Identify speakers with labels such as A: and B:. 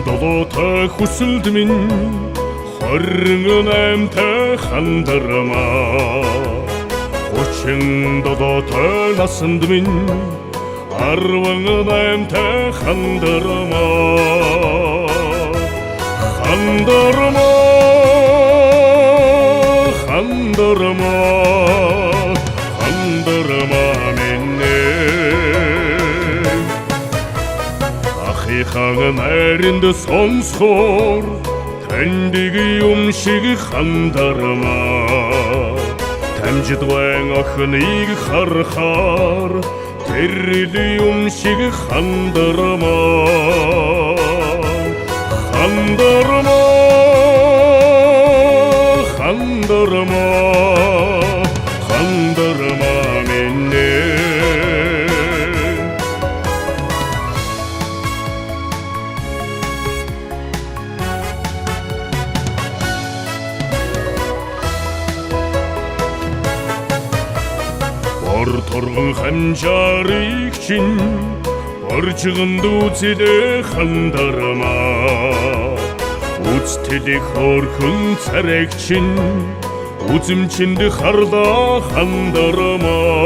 A: долоотой хүсэлд минь хорин аймтай хандармаа 37 наснд минь 18-тай хандармаа минь ахихаан найранд сонсохоор таньдаг юм шиг хандармаа Тамжид вайн охиныг харахаар тэр л юм шиг хандармаа минь Бор торгон ханжарыг чинь боржгонд үзэлээ хандармаа Үзтэлэх хөрхөн царайг чинь үзэмчинд харлаа хандармаа